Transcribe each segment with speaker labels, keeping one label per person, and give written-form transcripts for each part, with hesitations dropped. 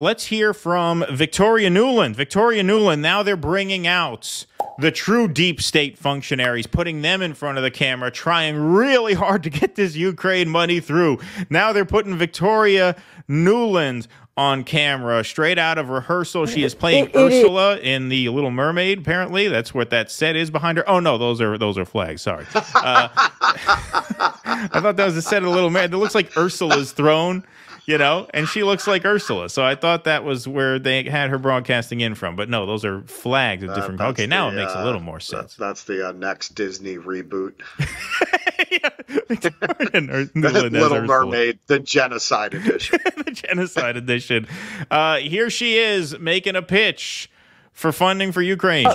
Speaker 1: Let's hear from Victoria Nuland. Victoria Nuland, now they're bringing out the true deep state functionaries, putting them in front of the camera, trying really hard to get this Ukraine money through. Now they're putting Victoria Nuland on camera, straight out of rehearsal. She is playing Ursula in The Little Mermaid, apparently. That's what that set is behind her. Oh, no, those are flags. Sorry. I thought that was the set of The Little Mermaid. It looks like Ursula's throne. You know, and she looks like Ursula. So I thought that was where they had her broadcasting in from. But no, those are flags of different. Okay, now it makes a little more sense.
Speaker 2: That's the next Disney reboot.
Speaker 1: Little
Speaker 2: Mermaid, the Genocide Edition.
Speaker 1: The Genocide Edition. Here she is making a pitch for funding for Ukraine.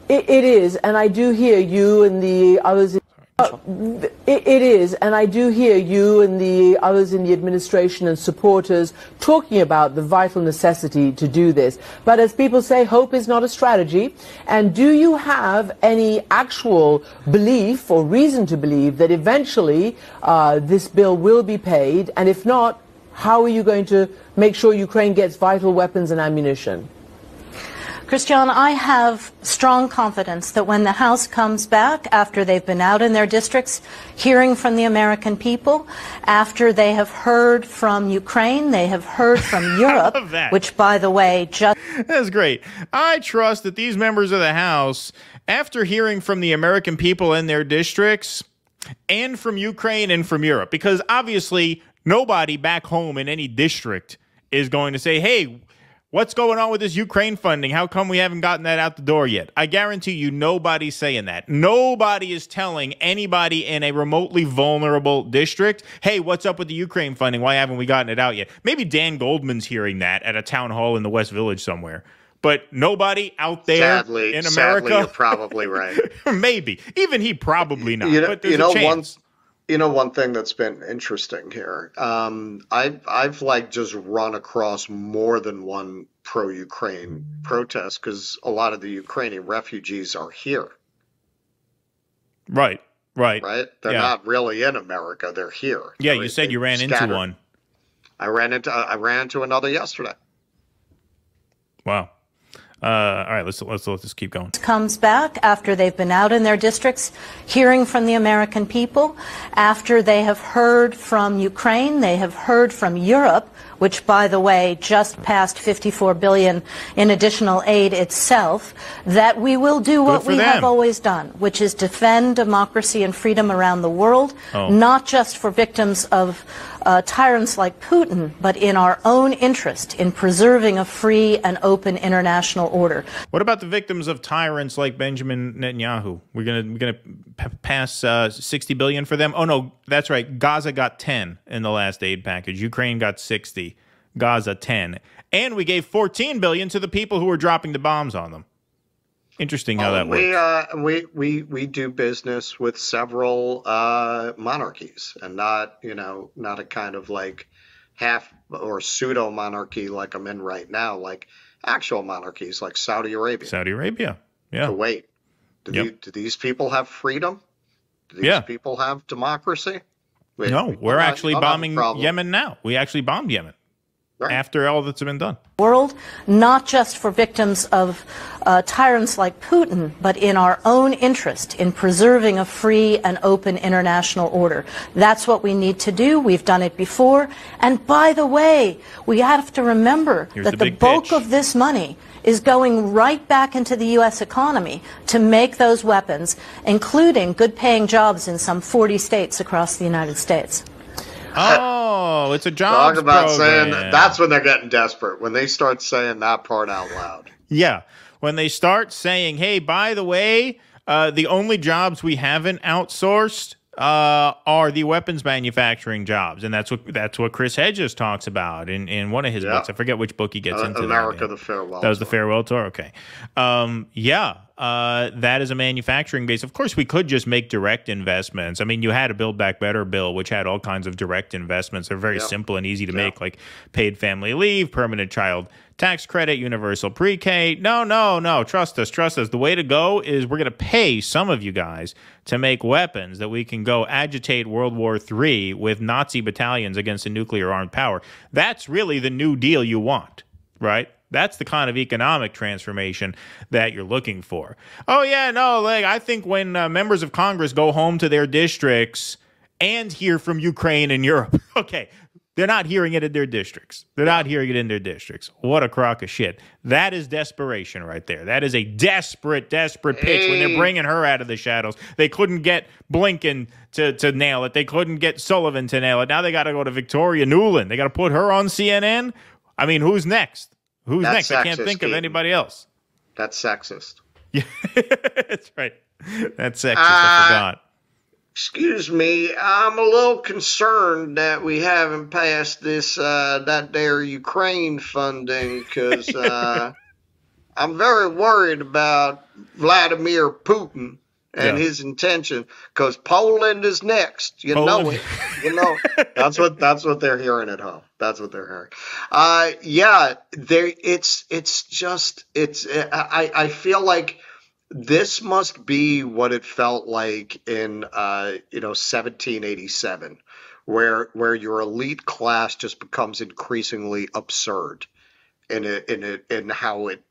Speaker 3: It is, and I do hear you and the others. It is, and I do hear you and the others in the administration and supporters talking about the vital necessity to do this. But as people say, hope is not a strategy. And do you have any actual belief or reason to believe that eventually this bill will be paid? And if not, how are you going to make sure Ukraine gets vital weapons and ammunition?
Speaker 4: Christiane, I have strong confidence that when the House comes back, after they've been out in their districts, hearing from the American people, after they have heard from Ukraine, they have heard from Europe, which, by the way, just...
Speaker 1: That's great. I trust that these members of the House, after hearing from the American people in their districts, and from Ukraine and from Europe, because obviously nobody back home in any district is going to say, hey, what's going on with this Ukraine funding? How come we haven't gotten that out the door yet? I guarantee you nobody's saying that. Nobody is telling anybody in a remotely vulnerable district, hey, what's up with the Ukraine funding? Why haven't we gotten it out yet? Maybe Dan Goldman's hearing that at a town hall in the West Village somewhere. But nobody out there in America.
Speaker 2: Sadly, you're probably right.
Speaker 1: Maybe. Even he probably not. But there's a chance.
Speaker 2: One thing that's been interesting here, I've like just run across more than one pro-Ukraine protest because a lot of the Ukrainian refugees are here.
Speaker 1: Right.
Speaker 2: They're not really in America; they're here.
Speaker 1: Yeah, you said you ran into one.
Speaker 2: I ran into another yesterday.
Speaker 1: Wow. All right, let's this keep going.
Speaker 4: Comes back after they've been out in their districts, hearing from the American people, after they have heard from Ukraine, they have heard from Europe, which, by the way, just passed $54 billion in additional aid itself, that we will do what we have always done, which is defend democracy and freedom around the world, not just for victims of tyrants like Putin, but in our own interest in preserving a free and open international order.
Speaker 1: What about the victims of tyrants like Benjamin Netanyahu? We're gonna pass $60 billion for them. Oh no, that's right. Gaza got 10 in the last aid package. Ukraine got 60. Gaza 10, and we gave $14 billion to the people who were dropping the bombs on them. Interesting how that works.
Speaker 2: We do business with several monarchies, and not a kind of like half or pseudo monarchy like I'm in right now, like actual monarchies like Saudi Arabia. Yeah. Kuwait. Do these people have freedom? Do these people have democracy?
Speaker 1: No, we're actually bombing Yemen now. We actually bombed Yemen. After all that's been done.
Speaker 4: World, not just for victims of tyrants like Putin, but in our own interest in preserving a free and open international order. That's what we need to do. We've done it before. And by the way, we have to remember that the bulk of this money is going right back into the U.S. economy to make those weapons, including good-paying jobs in some 40 states across the United States.
Speaker 1: Oh, it's a jobs program.
Speaker 2: Saying that's when they're getting desperate, when they start saying that part out loud.
Speaker 1: Yeah, when they start saying, hey, by the way, the only jobs we haven't outsourced are the weapons manufacturing jobs. And that's what Chris Hedges talks about in one of his books. I forget which book he gets into.
Speaker 2: America, the Farewell.
Speaker 1: That was the Farewell Tour? Okay. That is a manufacturing base. Of course, we could just make direct investments. I mean, you had a Build Back Better bill, which had all kinds of direct investments. They're very simple and easy to make, like paid family leave, permanent child tax credit, universal pre-K. No. Trust us. The way to go is we're going to pay some of you guys to make weapons that we can go agitate World War III with Nazi battalions against a nuclear armed power. That's really the New Deal you want. right? That's the kind of economic transformation that you're looking for. Oh, yeah, no, like I think when members of Congress go home to their districts and hear from Ukraine and Europe, okay, they're not hearing it in their districts. They're not hearing it in their districts. What a crock of shit. That is desperation right there. That is a desperate pitch when they're bringing her out of the shadows. They couldn't get Blinken to nail it. They couldn't get Sullivan to nail it. Now they got to go to Victoria Nuland. They got to put her on CNN. I mean, who's next? Who's next? I can't think of anybody else.
Speaker 2: That's sexist.
Speaker 1: Yeah, that's right. That's sexist. I forgot.
Speaker 2: Excuse me, I'm a little concerned that we haven't passed this that there Ukraine funding because I'm very worried about Vladimir Putin and his intention because Poland is next. You know it. You know that's what they're hearing at home. That's what they're hearing. Yeah, I feel like this must be what it felt like in 1787, where your elite class just becomes increasingly absurd in how it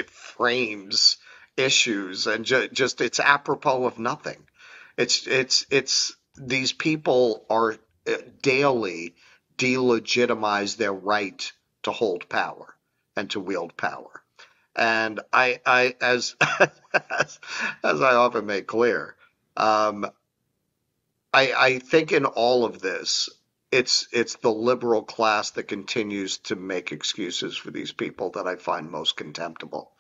Speaker 2: frames issues and just it's apropos of nothing. It's these people are daily delegitimize their right to hold power and to wield power. And I as as I often make clear, I think in all of this, it's the liberal class that continues to make excuses for these people that I find most contemptible.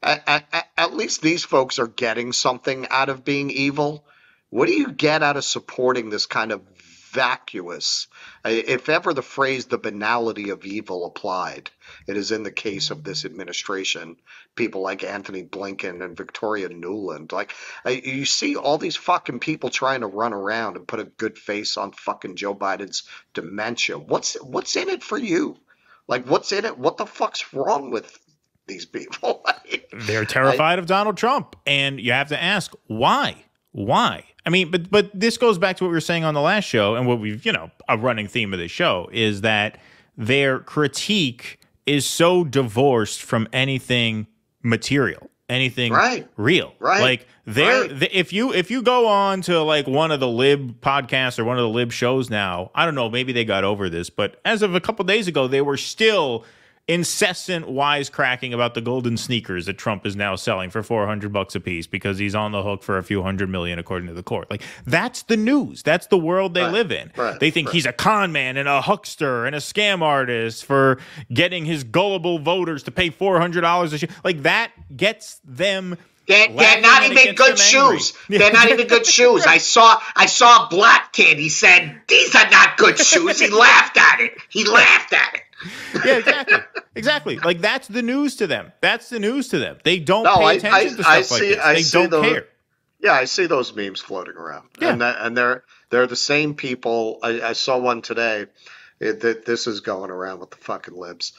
Speaker 2: At least these folks are getting something out of being evil. What do you get out of supporting this kind of vacuous? If ever the phrase "the banality of evil" applied, it is in the case of this administration. People like Anthony Blinken and Victoria Nuland. Like, you see all these fucking people trying to run around and put a good face on fucking Joe Biden's dementia. What's in it for you? Like, what's in it? What the fuck's wrong with these people?
Speaker 1: They're terrified of Donald Trump, and you have to ask why. Why? I mean, but this goes back to what we were saying on the last show, and what we've, a running theme of this show is that their critique is so divorced from anything material, anything real. Right. Like if you go on to like one of the lib podcasts or one of the lib shows now, I don't know, maybe they got over this, but as of a couple days ago, they were still incessant wisecracking about the golden sneakers that Trump is now selling for $400 a piece because he's on the hook for a few $100 million according to the court. Like, that's the news. That's the world they live in. They think he's a con man and a huckster and a scam artist for getting his gullible voters to pay $400 a share. Like, that gets them.
Speaker 2: They're not even good shoes. They're not even good shoes. I saw a black kid. He said, "These are not good shoes." He laughed at it.
Speaker 1: Yeah, exactly. Like, that's the news to them. They don't pay attention to stuff like this. They don't care.
Speaker 2: Yeah, I see those memes floating around. Yeah. And they're the same people. I saw one today. This is going around with the fucking libs.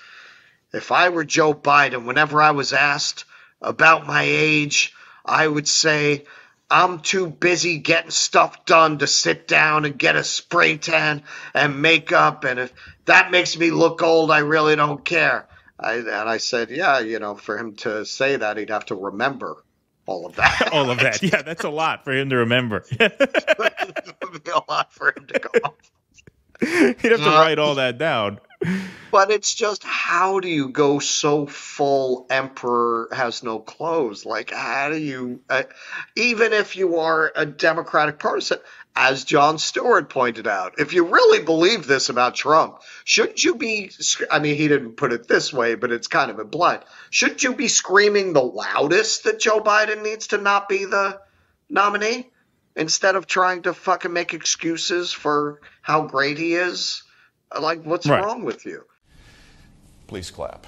Speaker 2: If I were Joe Biden, whenever I was asked about my age, I would say, I'm too busy getting stuff done to sit down and get a spray tan and makeup. And if that makes me look old, I really don't care. And I said, yeah, for him to say that, he'd have to remember all of that.
Speaker 1: All of that. Yeah, that's a lot for him to remember.
Speaker 2: It would be a lot for him to go off.
Speaker 1: He'd have to write all that down.
Speaker 2: But it's just, how do you go so full emperor has no clothes? Like, how do you, even if you are a Democratic partisan, as Jon Stewart pointed out, if you really believe this about Trump, shouldn't you be, I mean, he didn't put it this way, but it's kind of implied, shouldn't you be screaming the loudest that Joe Biden needs to not be the nominee instead of trying to fucking make excuses for how great he is? Like, what's wrong with you?
Speaker 5: Please clap.